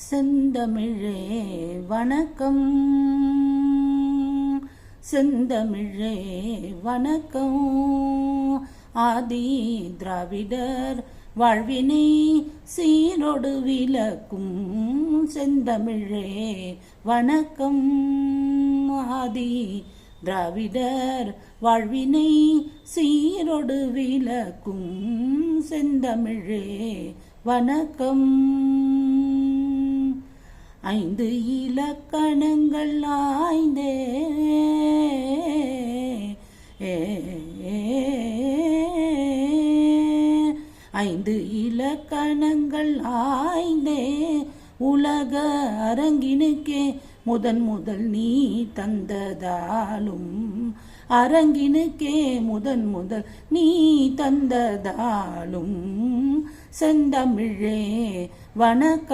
செந்தமிழே வணக்கம், செந்தமிழே வணக்கம். ஆதி திராவிடர் வாழ்வினை சீரோடு விளக்கும் செந்தமிழே வணக்கம். ஆதி திராவிடர் வாழ்வினை சீரோடு விளக்கும் செந்தமிழே வணக்கம். 5 இலக்கணங்கள் ஆய்ந்தே 5 இலக்கணங்கள் ஆய்ந்தே உலக அரங்கினுக்கே முதல் நீ தந்ததாலும், அரங்கினுக்கே முதல் நீ தந்ததாலும் செந்தமிழே வணக்கம்.